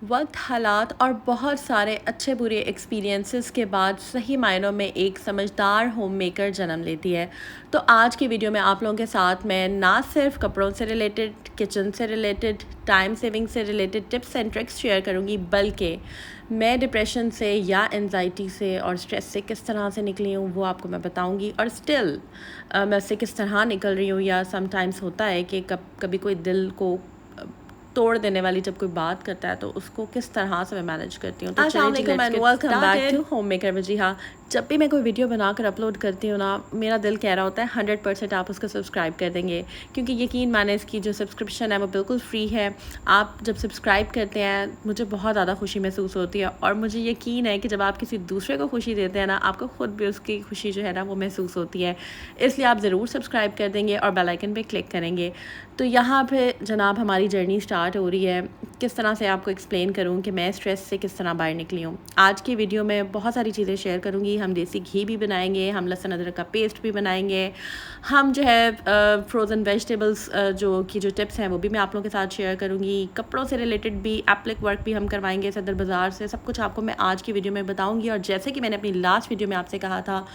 वक्त, हालात और बहुत सारे अच्छे बुरे एक्सपीरियंसेस के बाद सही मायनों में एक समझदार होम मेकर जन्म लेती है। तो आज की वीडियो में आप लोगों के साथ मैं ना सिर्फ कपड़ों से रिलेटेड, किचन से रिलेटेड, टाइम सेविंग से related tips and tricks share करूंगी, बल्कि मैं डिप्रेशन से या एनजाइटी से और स्ट्रेस से किस तरह से निकली हूँ वो आपको मैं बताऊंगी। और स्टिल मैं उससे किस तरह निकल रही हूँ, या समटाइम्स होता है कि कभी कोई दिल को तोड़ देने वाली जब कोई बात करता है तो उसको किस तरह से मैं मैनेज करती हूँ। तो welcome back to home maker में। जी हाँ, जब भी मैं कोई वीडियो बनाकर अपलोड करती हूँ ना, मेरा दिल कह रहा होता है 100% आप उसको सब्सक्राइब कर देंगे, क्योंकि यकीन माने इसकी जो सब्सक्रिप्शन है वो बिल्कुल फ्री है। आप जब सब्सक्राइब करते हैं मुझे बहुत ज़्यादा खुशी महसूस होती है, और मुझे यकीन है कि जब आप किसी दूसरे को खुशी देते हैं ना, आपको खुद भी उसकी खुशी जो है ना वो महसूस होती है। इसलिए आप ज़रूर सब्सक्राइब कर देंगे और बेल आइकन पे क्लिक करेंगे। तो यहाँ पे जनाब हमारी जर्नी स्टार्ट हो रही है। किस तरह से आपको एक्सप्लेन करूँ कि मैं स्ट्रेस से किस तरह बाहर निकली हूँ। आज की वीडियो में बहुत सारी चीज़ें शेयर करूँगी। हम देसी घी भी बनाएंगे, हम लहसुन अदरक का पेस्ट भी बनाएंगे, हम जो है फ्रोज़न वेजिटेबल्स जो टिप्स हैं वो भी मैं आप लोगों के साथ शेयर करूँगी। कपड़ों से रिलेटेड भी एप्लिक वर्क भी हम करवाएंगे सदर बाज़ार से। सब कुछ आपको मैं आज की वीडियो में बताऊँगी। और जैसे कि मैंने अपनी लास्ट वीडियो में आपसे कहा था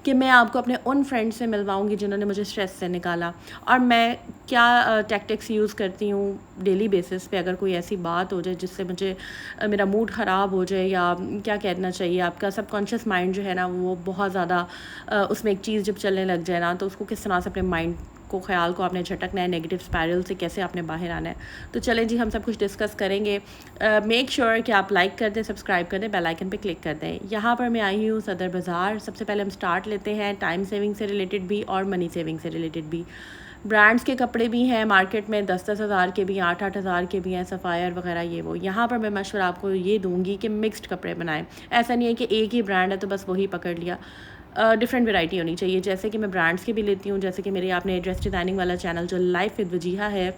कि मैं आपको अपने उन फ्रेंड्स से मिलवाऊँगी जिन्होंने मुझे स्ट्रेस से निकाला, और मैं क्या टैक्टिक्स यूज़ करती हूँ डेली बेसिस पे अगर कोई ऐसी बात हो जाए जिससे मुझे मेरा मूड ख़राब हो जाए, या क्या कहना चाहिए, आपका सबकॉन्शियस माइंड जो है ना वो बहुत ज़्यादा उसमें एक चीज़ जब चलने लग जाए ना, तो उसको किस तरह से अपने माइंड को, ख्याल को आपने झटकना है, नेगेटिव स्पायरल से कैसे आपने बाहर आना है। तो चलें जी, हम सब कुछ डिस्कस करेंगे। मेक श्योर कि आप लाइक कर दें, सब्सक्राइब कर दें, बेल आइकन पे क्लिक कर दें। यहाँ पर मैं आई हूँ सदर बाज़ार। सबसे पहले हम स्टार्ट लेते हैं टाइम सेविंग से रिलेटेड भी और मनी सेविंग से रिलेटेड भी। ब्रांड्स के कपड़े भी हैं मार्केट में, 10-10 हज़ार के भी, 8-8 हज़ार के भी हैं, सफ़ायर वगैरह ये वो। यहाँ पर मैं मशवरा आपको ये दूंगी कि मिक्स्ड कपड़े बनाएं। ऐसा नहीं है कि एक ही ब्रांड है तो बस वही पकड़ लिया। डिफरेंट वैरायटी होनी चाहिए। जैसे कि मैं ब्रांड्स के भी लेती हूँ, जैसे कि मेरे आपने ड्रेस डिज़ाइनिंग वाला चैनल जो लाइफ विद वजीहा है,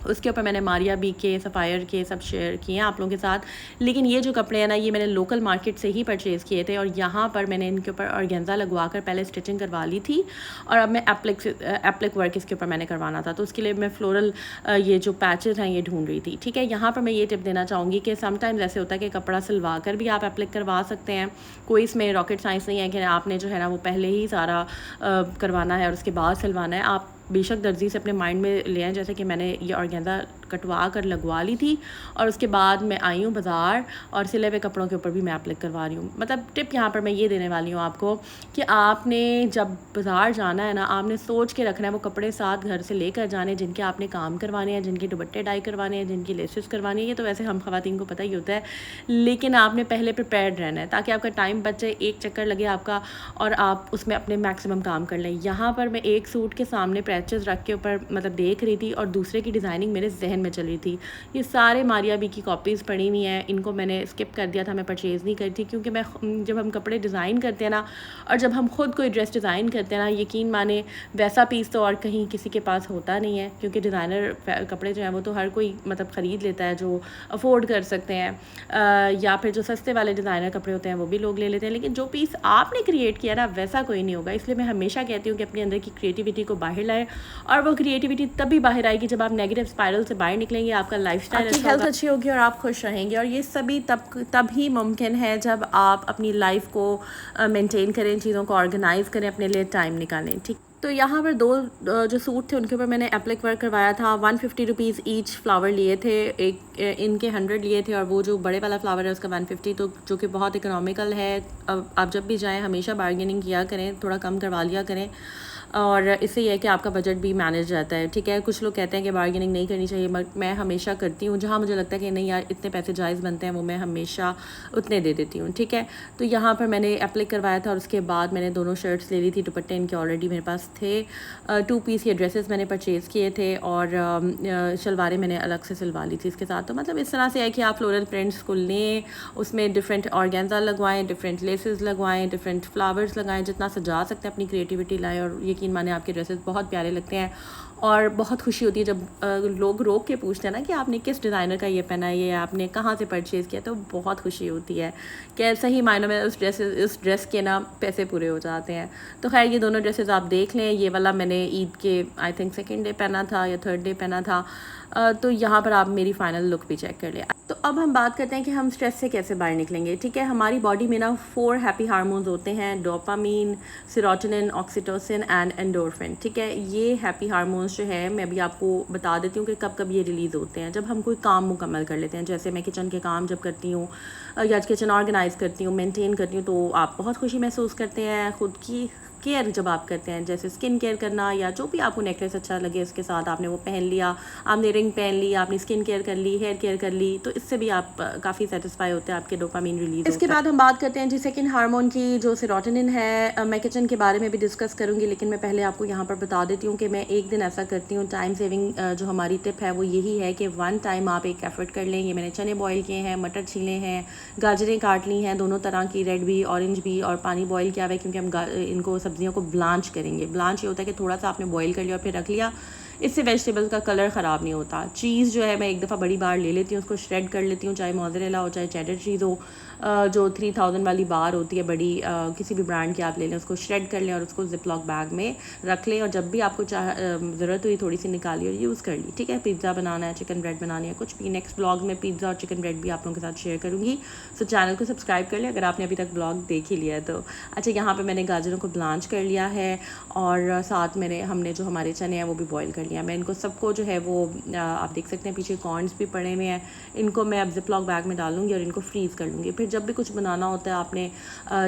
उसके ऊपर मैंने मारिया बी के, सफ़ायर के सब शेयर किए हैं आप लोगों के साथ। लेकिन ये जो कपड़े हैं ना, ये मैंने लोकल मार्केट से ही परचेज़ किए थे, और यहाँ पर मैंने इनके ऊपर ऑर्गेन्जा लगवा कर पहले स्टिचिंग करवा ली थी, और अब मैं एप्लिक वर्क इसके ऊपर मैंने करवाना था, तो उसके लिए मैं फ्लोरल ये जो पैचेज़ हैं ये ढूंढ रही थी। ठीक है, यहाँ पर मैं ये टिप देना चाहूँगी कि समटाइम्स ऐसे होता है कि कपड़ा सिलवा कर भी आप एप्लिक करवा सकते हैं। कोई इसमें रॉकेट साइंस नहीं है कि आपने जो है ना वो पहले ही सारा करवाना है और उसके बाद सिलवाना है। आप बेशक दर्जी से अपने माइंड में ले आएँ, जैसे कि मैंने ये ऑर्गेन्जा कटवा कर लगवा ली थी, और उसके बाद मैं आई हूँ बाज़ार और सिले हुए कपड़ों के ऊपर भी मैं एप्लिक करवा रही हूँ। मतलब टिप यहाँ पर मैं ये देने वाली हूँ आपको कि आपने जब बाज़ार जाना है ना, आपने सोच के रखना है वो कपड़े साथ घर से लेकर जाने जिनके आपने काम करवाने हैं, जिनके दुपट्टे डाई करवाने हैं, जिनकी लेसेस करवानी है। ये तो वैसे हम ख़वातीन को पता ही होता है, लेकिन आपने पहले प्रिपेयर्ड रहना है ताकि आपका टाइम बच जाए, एक चक्कर लगे आपका और आप उसमें अपने मैक्सिमम काम कर लें। यहाँ पर मैं एक सूट के सामने पैचेस रख के ऊपर मतलब देख रही थी, और दूसरे की डिज़ाइनिंग मेरे जहन में चल रही थी। ये सारे मारिया बी की कॉपीज़ पड़ी हुई हैं, इनको मैंने स्किप कर दिया था, मैं परचेज़ नहीं करी थी, क्योंकि मैं जब हम कपड़े डिज़ाइन करते हैं ना, और जब हम खुद कोई ड्रेस डिज़ाइन करते हैं ना, यकीन माने वैसा पीस तो और कहीं किसी के पास होता नहीं है, क्योंकि डिज़ाइनर कपड़े जो हैं वो तो हर कोई मतलब ख़रीद लेता है जो अफोर्ड कर सकते हैं, या फिर जो सस्ते वाले डिज़ाइनर कपड़े होते हैं वो भी लोग ले लेते हैं, लेकिन जो पीस आपने क्रिएट किया ना वैसा कोई नहीं होगा। इसलिए मैं हमेशा कहती हूँ कि अपने अंदर की क्रिएटिविटी को बाहर लाएं, और वो क्रिएटिविटी तभी बाहर आएगी जब आप नेगेटिव स्पायरल से बाहर निकलेंगे, आपका लाइफस्टाइल अच्छा होगा, हेल्थ अच्छी होगी और आप खुश रहेंगे। और ये सभी तभी मुमकिन है जब आप अपनी लाइफ को मेंटेन करें, चीज़ों को ऑर्गेनाइज करें, अपने लिए टाइम निकालें। ठीक, तो यहाँ पर दो जो सूट थे उनके ऊपर मैंने एप्लिक वर्क करवाया था। 150 रुपीज़ ईच फ्लावर लिए थे, एक इनके 100 लिए थे, और वो जो बड़े वाला फ्लावर है उसका 150, तो जो कि बहुत इकोनॉमिकल है। अब आप जब भी जाएं हमेशा बार्गेनिंग किया करें, थोड़ा कम करवा लिया करें, और इससे यह है कि आपका बजट भी मैनेज रहता है। ठीक है, कुछ लोग कहते हैं कि बार्गेनिंग नहीं करनी चाहिए, बट मैं हमेशा करती हूँ। जहाँ मुझे लगता है कि नहीं यार इतने पैसे जायज़ बनते हैं, वो मैं हमेशा उतने दे देती हूँ। ठीक है, तो यहाँ पर मैंने एप्लिक करवाया था, और उसके बाद मैंने दोनों शर्ट्स ले ली थी, दुपट्टे इनके ऑलरेडी मेरे पास थे। 2 पीस ये ड्रेसेस मैंने परचेज़ किए थे, और शलवारें मैंने अलग से सिलवा ली थी इसके साथ। तो मतलब इस तरह से है कि आप फ्लोरल प्रिंट्स को लें, उसमें डिफरेंट ऑर्गेन्जा लगवाएं, डिफरेंट लेसेस लगवाएं, डिफरेंट फ्लावर्स लगाएं, जितना सजा सकते हैं अपनी क्रिएटिविटी लाएं, और यकीन माने आपके ड्रेसेस बहुत प्यारे लगते हैं। और बहुत खुशी होती है जब लोग रोक के पूछते हैं ना कि आपने किस डिज़ाइनर का ये पहना है, ये आपने कहाँ से परचेज़ किया, तो बहुत खुशी होती है कि सही मायनों में उस ड्रेस के ना पैसे पूरे हो जाते हैं। तो खैर ये दोनों ड्रेसेस आप देख लें। ये वाला मैंने ईद के आई थिंक 2nd डे पहना था या 3rd डे पहना था। तो यहाँ पर आप मेरी फ़ाइनल लुक भी चेक कर लें। तो अब हम बात करते हैं कि हम स्ट्रेस से कैसे बाहर निकलेंगे। ठीक है, हमारी बॉडी में ना 4 हैप्पी हार्मोन्स होते हैं, dopamine, serotonin, oxytocin and endorphin. ठीक है, ये हैप्पी हार्मोन्स जो है मैं अभी आपको बता देती हूँ कि कब कब ये रिलीज़ होते हैं। जब हम कोई काम मुकम्मल कर लेते हैं, जैसे मैं किचन के काम जब करती हूँ या किचन ऑर्गेनाइज़ करती हूँ, मेंटेन करती हूँ, तो आप बहुत खुशी महसूस करते हैं। खुद की केयर जब आप करते हैं, जैसे स्किन केयर करना या जो भी आपको नेकलेस अच्छा लगे उसके साथ आपने वो पहन लिया, आपने रिंग पहन ली, आपने स्किन केयर कर ली, हेयर केयर कर ली, तो इससे भी आप काफ़ी सेटिस्फाई होते हैं, आपके डोपामीन रिलीज। इसके बाद हम बात करते हैं जी सेकंड हार्मोन की, जो सेरोटोनिन है। मैं किचन के बारे में भी डिस्कस करूंगी, लेकिन मैं पहले आपको यहाँ पर बता देती हूँ कि मैं एक दिन ऐसा करती हूँ। टाइम सेविंग जो हमारी टिप है वो यही है कि 1 टाइम आप एक एफर्ट कर लें। ये मैंने चने बॉयल किए हैं, मटर छीले हैं, गाजरें काट ली हैं दोनों तरह की, रेड भी ऑरेंज भी, और पानी बॉयल किया हुआ है क्योंकि हम इनको सब्जियों को ब्लांच करेंगे। ब्लांच ये होता है कि थोड़ा सा आपने बॉयल कर लिया और फिर रख लिया, इससे वेजिटेबल्स का कलर ख़राब नहीं होता। चीज़ जो है मैं एक दफ़ा बड़ी बार ले लेती हूँ, उसको श्रेड कर लेती हूँ, चाहे मोज़रेला हो चाहे चेडर चीज़ हो। जो 3000 वाली बार होती है बड़ी, किसी भी ब्रांड की आप ले लें, उसको श्रेड कर लें और उसको जिपलॉक बैग में रख लें, और जब भी आपको ज़रूरत हुई थोड़ी सी निकाली और यूज़ कर ली। ठीक है, पिज़्ज़ा बनाना है, चिकन ब्रेड बनानी है, कुछ भी। नेक्स्ट ब्लॉग में पिज़्ज़ा और चिकन ब्रेड भी आप लोगों के साथ शेयर करूँगी। सो चैनल को सब्सक्राइब कर लें अगर आपने अभी तक ब्लॉग देख ही लिया है तो। अच्छा, यहाँ पर मैंने गाजरों को ब्लांच कर लिया है और साथ में हमने जो हमारे चने हैं वो भी बॉयल कर लिया। मैं इनको सबको जो है वो आप देख सकते हैं पीछे कॉर्नस भी पड़े हुए हैं, इनको मैं अब जिपलॉक बैग में डालूंगी और इनको फ्रीज़ कर लूँगी। फिर जब भी कुछ बनाना होता है आपने,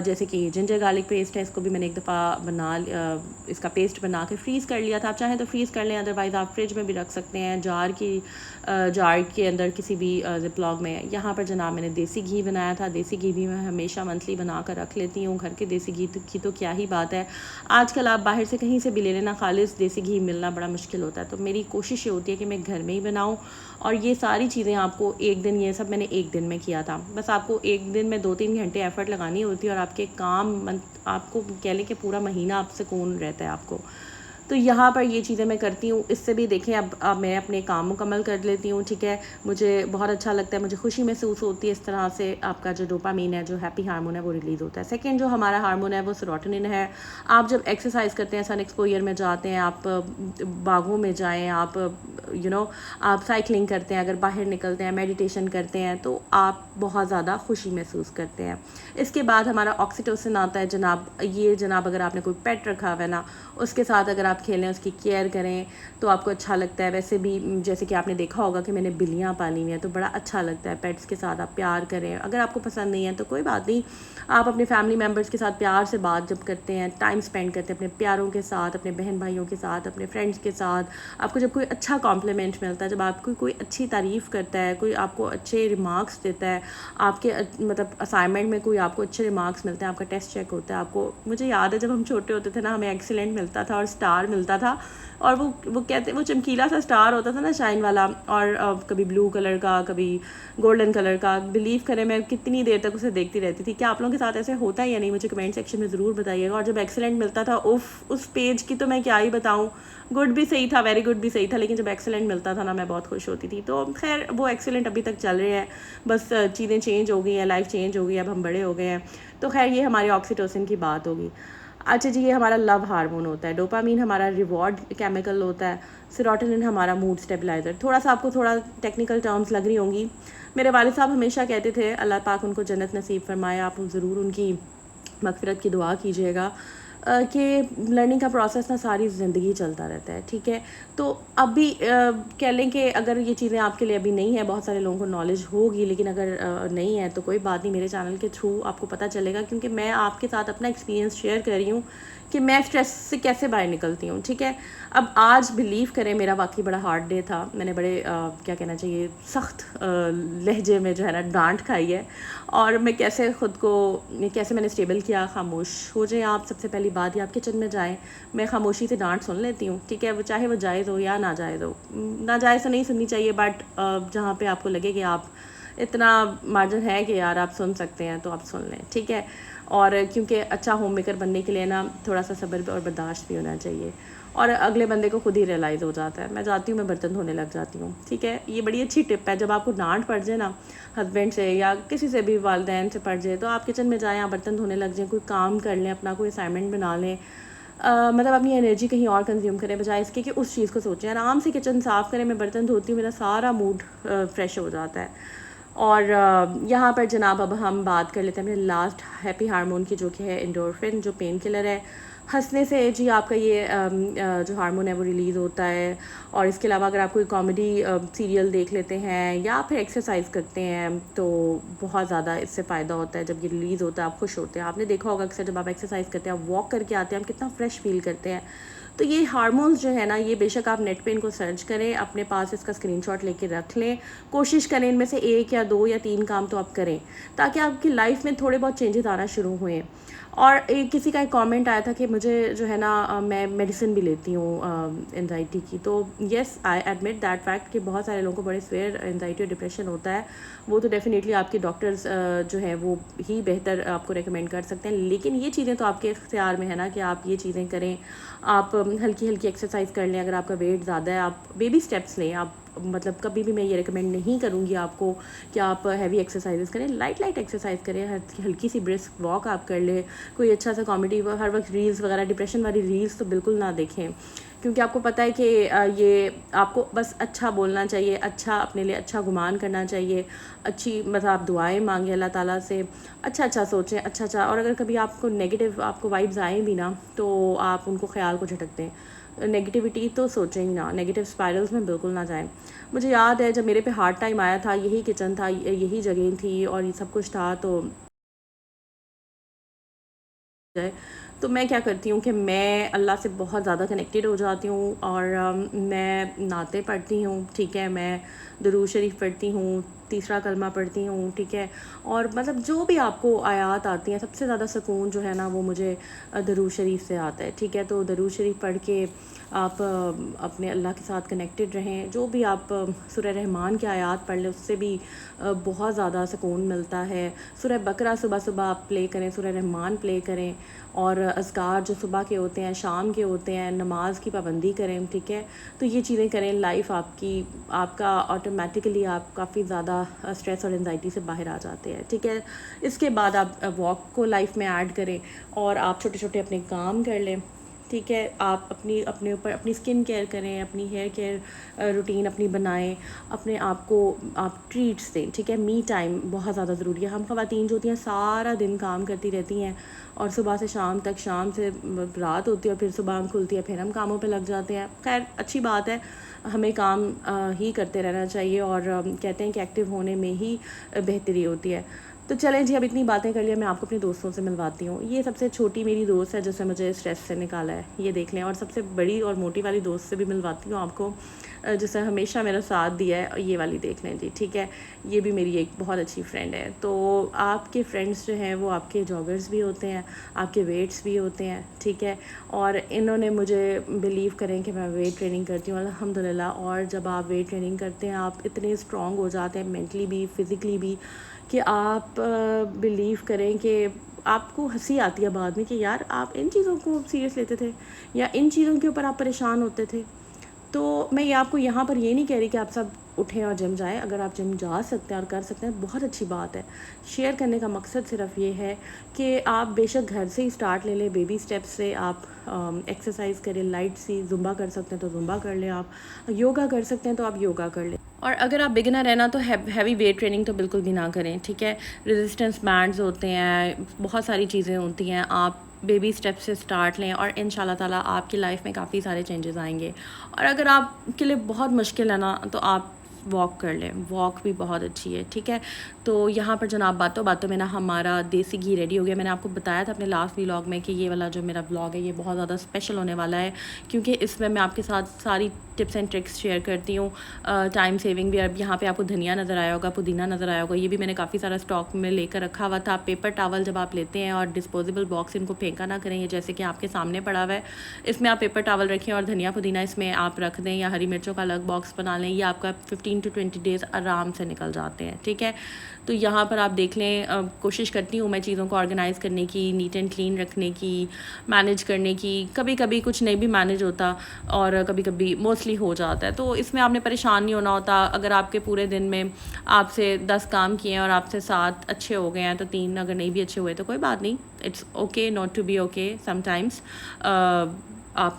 जैसे कि जिंजर गार्लिक पेस्ट है, इसको भी मैंने एक दफ़ा इसका पेस्ट बना के फ्रीज़ कर लिया था। आप चाहें तो फ्रीज़ कर लें, अदरवाइज़ आप फ्रिज में भी रख सकते हैं, जार के अंदर किसी भी जिपलॉक में। यहाँ पर जनाब मैंने देसी घी बनाया था। देसी घी भी मैं हमेशा मंथली बना कर रख लेती हूँ। घर के देसी घी की तो क्या ही बात है, आजकल आप बाहर से कहीं से भी ले लेना, खालिस देसी घी मिलना बड़ा मुश्किल होता है। तो मेरी कोशिश ये होती है कि मैं घर में ही बनाऊँ, और ये सारी चीज़ें आपको एक दिन, ये सब मैंने एक दिन में किया था। बस आपको एक दिन में 2-3 घंटे एफर्ट लगानी होती है और आपके काम आपको कह लें कि पूरा महीना आप सुकून रहता है आपको। तो यहाँ पर ये चीज़ें मैं करती हूँ। इससे भी देखें अब मैं अपने काम मुकम्मल कर लेती हूँ। ठीक है, मुझे बहुत अच्छा लगता है, मुझे खुशी महसूस होती है। इस तरह से आपका जो डोपामीन है, जो हैप्पी हार्मोन है, वो रिलीज़ होता है। सेकंड जो हमारा हार्मोन है वो सेरोटोनिन है। आप जब एक्सरसाइज करते हैं, सन एक्सपोजर में जाते हैं, आप बागों में जाएँ, आप आप साइकिलिंग करते हैं, अगर बाहर निकलते हैं, मेडिटेशन करते हैं, तो आप बहुत ज़्यादा खुशी महसूस करते हैं। इसके बाद हमारा ऑक्सीटोसिन आता है जनाब। ये जनाब अगर आपने कोई पेट रखा हुआ है ना, उसके साथ अगर आप खेलें, उसकी केयर करें तो आपको अच्छा लगता है। वैसे भी जैसे कि आपने देखा होगा कि मैंने बिल्लियाँ पाली हुई हैं, तो बड़ा अच्छा लगता है। पेट्स के साथ आप प्यार करें। अगर आपको पसंद नहीं है तो कोई बात नहीं, आप अपने फैमिली मेम्बर्स के साथ प्यार से बात जब करते हैं, टाइम स्पेंड करते हैं अपने प्यारों के साथ, अपने बहन भाइयों के साथ, अपने फ्रेंड्स के साथ, आपको जब कोई अच्छा कॉम्प्लीमेंट मिलता है, जब आपको कोई अच्छी तारीफ़ करता है, कोई आपको अच्छे रिमार्क्स देता है, आपके मतलब असाइनमेंट में कोई आपको अच्छे रिमार्क्स मिलते हैं, आपका टेस्ट चेक होता है, आपको, मुझे याद है जब हम छोटे होते थे ना, हमें एक्सीलेंट मिलता था और स्टार मिलता था, और वो कहते, वो चमकीला सा स्टार होता था ना, शाइन वाला, और कभी ब्लू कलर का, कभी गोल्डन कलर का। बिलीव करें मैं कितनी देर तक उसे देखती रहती थी। क्या आप लोगों के साथ ऐसे होता है या नहीं, मुझे कमेंट सेक्शन में ज़रूर बताइएगा। और जब एक्सीलेंट मिलता था, उफ, उस पेज की तो मैं क्या ही बताऊँ, गुड भी सही था, वेरी गुड भी सही था, लेकिन जब एक्सीलेंट मिलता था ना, मैं बहुत खुश होती थी। तो खैर वो एक्सीलेंट अभी तक चल रहे हैं, बस चीज़ें चेंज हो गई हैं, लाइफ चेंज हो गई है, अब हम बड़े हो गए हैं। तो खैर ये हमारी ऑक्सीटोसिन की बात होगी। अच्छा जी, ये हमारा लव हार्मोन होता है। डोपामीन हमारा रिवॉर्ड केमिकल होता है। सेरोटोनिन हमारा मूड स्टेबलाइज़र। थोड़ा सा आपको थोड़ा टेक्निकल टर्म्स लग रही होंगी। मेरे वालिद साहब हमेशा कहते थे, अल्लाह पाक उनको जन्नत नसीब फरमाए, आप ज़रूर उनकी मग़फ़िरत की दुआ कीजिएगा, कि लर्निंग का प्रोसेस ना सारी ज़िंदगी चलता रहता है। ठीक है, तो अभी कह लें कि अगर ये चीज़ें आपके लिए अभी नहीं है, बहुत सारे लोगों को नॉलेज होगी, लेकिन अगर नहीं है तो कोई बात नहीं, मेरे चैनल के थ्रू आपको पता चलेगा, क्योंकि मैं आपके साथ अपना एक्सपीरियंस शेयर कर रही हूँ कि मैं स्ट्रेस से कैसे बाहर निकलती हूँ। ठीक है, अब आज बिलीव करें, मेरा वाकई बड़ा हार्ड डे था। मैंने बड़े क्या कहना चाहिए, सख्त लहजे में जो है ना डांट खाई है, और मैं कैसे ख़ुद को, कैसे मैंने स्टेबल किया। खामोश हो जाए आप, सबसे पहली बात ही आप किचन में जाएं, मैं खामोशी से डांट सुन लेती हूँ। ठीक है, वो चाहे वो जायज़ हो या ना जायज़ हो, ना जायज़ तो नहीं सुननी चाहिए, बट जहाँ पे आपको लगे कि आप, इतना मार्जिन है कि यार आप सुन सकते हैं, तो आप सुन लें। ठीक है, और क्योंकि अच्छा होम मेकर बनने के लिए ना थोड़ा सा सब्र और बर्दाश्त भी होना चाहिए, और अगले बंदे को खुद ही रियलाइज़ हो जाता है। मैं जाती हूँ, मैं बर्तन धोने लग जाती हूँ। ठीक है, ये बड़ी अच्छी टिप है। जब आपको डांट पड़ जाए ना हस्बैंड से या किसी से भी, वालिदैन से पड़ जाए, तो आप किचन में जाएँ, आप बर्तन धोने लग जाएँ, कोई काम कर लें, अपना कोई असाइनमेंट बना लें, मतलब अपनी एनर्जी कहीं और कंज्यूम करें, बजाय इसके कि उस चीज़ को सोचें। आराम से किचन साफ़ करें, मैं बर्तन धोती हूँ, मेरा सारा मूड फ्रेश हो जाता है। और यहाँ पर जनाब अब हम बात कर लेते हैं अपने लास्ट हैप्पी हार्मोन की, जो कि है एंडोर्फिन, जो पेन किलर है। हंसने से जी आपका ये जो हार्मोन है वो रिलीज़ होता है। और इसके अलावा अगर आप कोई कॉमेडी सीरियल देख लेते हैं या फिर एक्सरसाइज करते हैं तो बहुत ज़्यादा इससे फ़ायदा होता है। जब ये रिलीज़ होता है आप खुश होते हैं। आपने देखा होगा अक्सर जब आप एक्सरसाइज करते हैं, आप वॉक करके आते हैं, हम कितना फ्रेश फील करते हैं। तो ये हार्मोन्स जो है ना, ये बेशक आप नेट पे इनको सर्च करें, अपने पास इसका स्क्रीनशॉट लेके रख लें, कोशिश करें इनमें से 1 या 2 या 3 काम तो आप करें, ताकि आपकी लाइफ में थोड़े बहुत चेंजेस आना शुरू हुए। और किसी का एक कमेंट आया था कि मुझे जो है ना मैं मेडिसिन भी लेती हूँ एंजाइटी की। तो yes, I admit that fact कि बहुत सारे लोगों को बड़े स्वेयर एंजाइटी और डिप्रेशन होता है। वो तो डेफिनेटली आपके डॉक्टर्स जो है वो ही बेहतर आपको रेकमेंड कर सकते हैं। लेकिन ये चीज़ें तो आपके इख्तियार में है ना कि आप ये चीज़ें करें। आप हल्की हल्की एक्सरसाइज कर लें। अगर आपका वेट ज़्यादा है, आप बेबी स्टेप्स लें। आप मतलब कभी भी मैं ये रिकमेंड नहीं करूँगी आपको कि आप हैवी एक्सरसाइजेस करें। लाइट लाइट एक्सरसाइज करें, हल्की सी ब्रिस्क वॉक आप कर लें। कोई अच्छा सा कॉमेडी, हर वक्त रील्स वगैरह डिप्रेशन वाली रील्स तो बिल्कुल ना देखें, क्योंकि आपको पता है कि ये आपको बस अच्छा बोलना चाहिए, अच्छा अपने लिए अच्छा गुमान करना चाहिए, अच्छी मतलब आप दुआएं मांगें अल्लाह ताला से, अच्छा अच्छा सोचें, अच्छा अच्छा। और अगर कभी आपको नेगेटिव आपको वाइब्स आएँ भी ना, तो आप उनको ख्याल को झटक दें। नेगेटिविटी तो सोचें ही ना, नेगेटिव स्पाइरल्स में बिल्कुल ना जाएं। मुझे याद है जब मेरे पे हार्ड टाइम आया था, यही किचन था, यही जगह थी और ये सब कुछ था। तो जाए तो मैं क्या करती हूँ कि मैं अल्लाह से बहुत ज़्यादा कनेक्टेड हो जाती हूँ और मैं नाते पढ़ती हूँ, ठीक है, मैं दुरूद शरीफ पढ़ती हूँ, तीसरा कलमा पढ़ती हूँ, ठीक है। और मतलब जो भी आपको आयात आती हैं, सबसे ज़्यादा सुकून जो है ना वो मुझे दुरूद शरीफ से आता है, ठीक है। तो दुरूद शरीफ पढ़ के आप अपने अल्लाह के साथ कनेक्टेड रहें। जो भी आप सूरह रहमान के आयात पढ़ लें, उससे भी बहुत ज़्यादा सुकून मिलता है। सूरह बकरा सुबह सुबह आप प्ले करें, सूरह रहमान प्ले करें। और अज़कार जो सुबह के होते हैं, शाम के होते हैं, नमाज की पाबंदी करें, ठीक है। तो ये चीज़ें करें, लाइफ आपका ऑटोमेटिकली आप काफ़ी ज़्यादा स्ट्रेस और एंजाइटी से बाहर आ जाते हैं, ठीक है। इसके बाद आप वॉक को लाइफ में ऐड करें और आप छोटे छोटे अपने काम कर लें, ठीक है। आप अपने ऊपर अपनी स्किन केयर करें, अपनी हेयर केयर रूटीन अपनी बनाएं, अपने आप को आप ट्रीट्स दें, ठीक है। मी टाइम बहुत ज़्यादा ज़रूरी है। हम ख़वातीन जो होती हैं सारा दिन काम करती रहती हैं और सुबह से शाम तक, शाम से रात होती है और फिर सुबह आँख खुलती है, फिर हम कामों पे लग जाते हैं। खैर अच्छी बात है, हमें काम ही करते रहना चाहिए और कहते हैं कि एक्टिव होने में ही बेहतरी होती है। तो चलें जी, अब इतनी बातें कर लिया, मैं आपको अपने दोस्तों से मिलवाती हूँ। ये सबसे छोटी मेरी दोस्त है जिसने मुझे स्ट्रेस से निकाला है, ये देख लें। और सबसे बड़ी और मोटी वाली दोस्त से भी मिलवाती हूँ आपको, जिसने हमेशा मेरा साथ दिया है, और ये वाली देख लें जी, ठीक है। ये भी मेरी एक बहुत अच्छी फ्रेंड है। तो आपके फ्रेंड्स जो हैं वो आपके जॉगर्स भी होते हैं, आपके वेट्स भी होते हैं, ठीक है। और इन्होंने मुझे बिलीव करें कि मैं वेट ट्रेनिंग करती हूँ अल्हम्दुलिल्लाह। और जब आप वेट ट्रेनिंग करते हैं, आप इतने स्ट्रॉन्ग हो जाते हैं मेंटली भी, फ़िज़िकली भी, कि आप बिलीव करें कि आपको हंसी आती है बाद में कि यार आप इन चीज़ों को सीरियस लेते थे या इन चीज़ों के ऊपर आप परेशान होते थे। तो मैं ये आपको यहाँ पर ये नहीं कह रही कि आप सब उठें और जिम जाएं। अगर आप जिम जा सकते हैं और कर सकते हैं, बहुत अच्छी बात है। शेयर करने का मकसद सिर्फ ये है कि आप बेशक घर से ही स्टार्ट ले लें, बेबी स्टेप्स से आप एक्सरसाइज करें, लाइट सी जुम्बा कर सकते हैं तो जुम्बा कर लें, आप योगा कर सकते हैं तो आप योगा कर लें। और अगर आप बिगिनर है ना, तो हैवी वेट ट्रेनिंग तो बिल्कुल भी ना करें, ठीक है। रेजिस्टेंस बैंड्स होते हैं, बहुत सारी चीज़ें होती हैं, आप बेबी स्टेप से स्टार्ट लें और इंशाल्लाह ताला आपकी लाइफ में काफ़ी सारे चेंजेस आएंगे। और अगर आपके लिए बहुत मुश्किल है ना, तो आप वॉक कर लें, वॉक भी बहुत अच्छी है, ठीक है। तो यहाँ पर जनाब बातों बातों में ना हमारा देसी घी रेडी हो गया। मैंने आपको बताया था अपने लास्ट व्लॉग में कि ये वाला जो मेरा व्लॉग है ये बहुत ज़्यादा स्पेशल होने वाला है, क्योंकि इसमें मैं आपके साथ सारी टिप्स एंड ट्रिक्स शेयर करती हूँ। टाइम सेविंग भी। अब यहाँ पे आपको धनिया नज़र आया होगा, पुदीना नज़र आया होगा, ये भी मैंने काफ़ी सारा स्टॉक में लेकर रखा हुआ था। पेपर टावल जब आप लेते हैं और डिस्पोजेबल बॉक्स, इनको फेंका ना करें, ये जैसे कि आपके सामने पड़ा हुआ है, इसमें आप पेपर टावल रखें और धनिया पुदीना इसमें आप रख दें, या हरी मिर्चों का अलग बॉक्स बना लें। ये आपका 15 to 20 डेज़ आराम से निकल जाते हैं, ठीक है। तो यहाँ पर आप देख लें, कोशिश करती हूँ मैं चीज़ों को ऑर्गेनाइज़ करने की, नीट एंड क्लीन रखने की, मैनेज करने की। कभी कभी कुछ नहीं भी मैनेज होता और कभी कभी मोस्टली हो जाता है, तो इसमें आपने परेशान नहीं होना होता। अगर आपके पूरे दिन में आपसे 10 काम किए हैं और आपसे 7 अच्छे हो गए हैं, तो 3 अगर नहीं भी अच्छे हुए तो कोई बात नहीं, it's okay not to be okay sometimes.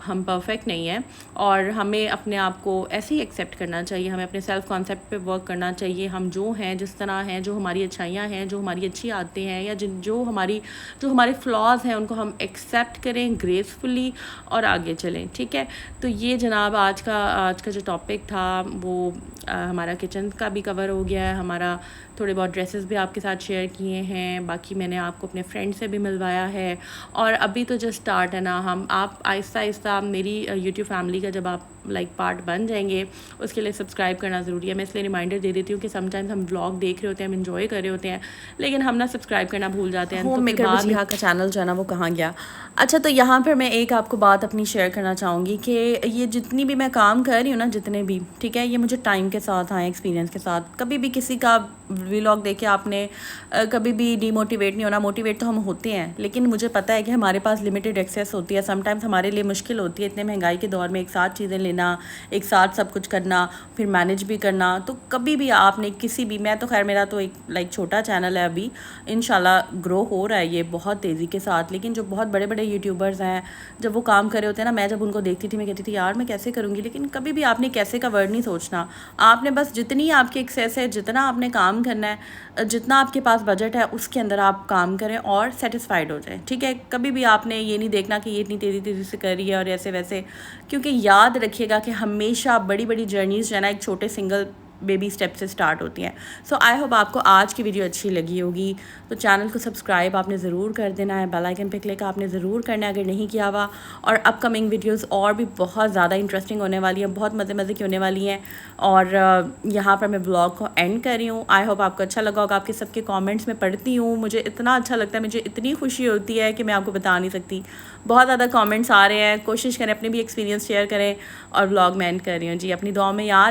हम परफेक्ट नहीं हैं और हमें अपने आप को ऐसे ही एक्सेप्ट करना चाहिए, हमें अपने सेल्फ कॉन्सेप्ट पे वर्क करना चाहिए। हम जो हैं, जिस तरह हैं, जो हमारी अच्छाइयाँ हैं, जो हमारी अच्छी आदतें हैं या जो हमारे फ्लॉज हैं, उनको हम एक्सेप्ट करें ग्रेसफुली और आगे चलें। ठीक है, तो ये जनाब आज का जो टॉपिक था वो हमारा किचन का भी कवर हो गया है, हमारा थोड़े बहुत ड्रेसेस भी आपके साथ शेयर किए हैं, बाकी मैंने आपको अपने फ्रेंड से भी मिलवाया है। और अभी तो जस्ट स्टार्ट है ना, आप आहिस्ता आहिस्ता मेरी यूट्यूब फैमिली का जब आप पार्ट बन जाएंगे, उसके लिए सब्सक्राइब करना ज़रूरी है। मैं इसलिए रिमाइंडर दे देती हूँ कि समटाइम्स हम व्लॉग देख रहे होते हैं, हम इंजॉय कर रहे होते हैं, लेकिन हम ना सब्सक्राइब करना भूल जाते हैं। होम मेकर वजीहा का चैनल जो है ना वो कहाँ गया। अच्छा, तो यहाँ पर मैं एक आपको बात अपनी शेयर करना चाहूँगी कि ये जितनी भी मैं काम कर रही हूँ ना, जितने भी, ठीक है, ये मुझे टाइम के साथ आए, एक्सपीरियंस के साथ। कभी भी किसी का व्लॉग देखे आपने कभी भी डीमोटिवेट नहीं होना। मोटिवेट तो हम होते हैं, लेकिन मुझे पता है कि हमारे पास लिमिटेड एक्सेस होती है। समटाइम्स हमारे लिए मुश्किल होती है इतने महंगाई के दौर में एक साथ चीज़ें लेना, एक साथ सब कुछ करना, फिर मैनेज भी करना। तो कभी भी आपने किसी भी, मैं तो खैर मेरा तो एक छोटा चैनल है, अभी इंशाल्लाह ग्रो हो रहा है ये बहुत तेज़ी के साथ, लेकिन जो बहुत बड़े बड़े यूट्यूबर्स हैं, जब वो काम कर रहे होते हैं ना, मैं जब उनको देखती थी मैं कहती थी यार मैं कैसे करूँगी। लेकिन कभी भी आपने कैसे का वर्ड नहीं सोचना। आपने बस जितनी आपकी एक्सेस है, जितना आपने काम करना है, जितना आपके पास बजट है, उसके अंदर आप काम करें और सेटिस्फाइड हो जाए। ठीक है, कभी भी आपने ये नहीं देखना कि ये इतनी तेज़ी से कर रही है और ऐसे वैसे, क्योंकि याद रखिएगा कि हमेशा बड़ी बड़ी जर्नीज़ जो है ना एक छोटे सिंगल बेबी स्टेप से स्टार्ट होती हैं। सो आई होप आपको आज की वीडियो अच्छी लगी होगी। तो चैनल को सब्सक्राइब आपने ज़रूर कर देना है, बेल आइकन पे क्लिक आपने ज़रूर करना है अगर नहीं किया हुआ। और अपकमिंग वीडियोस और भी बहुत ज़्यादा इंटरेस्टिंग होने वाली है, बहुत मज़े की होने वाली हैं। और यहाँ पर मैं ब्लॉग को एंड कर रही हूँ। आई होप आपको अच्छा लगा होगा। आपके सबके कॉमेंट्स में पढ़ती हूँ, मुझे इतना अच्छा लगता है, मुझे इतनी खुशी होती है कि मैं आपको बता नहीं सकती। बहुत ज़्यादा कॉमेंट्स आ रहे हैं। कोशिश करें अपने भी एक्सपीरियंस शेयर करें। और ब्लॉग मैं एंड कर रही हूँ जी। अपनी दुआ में याद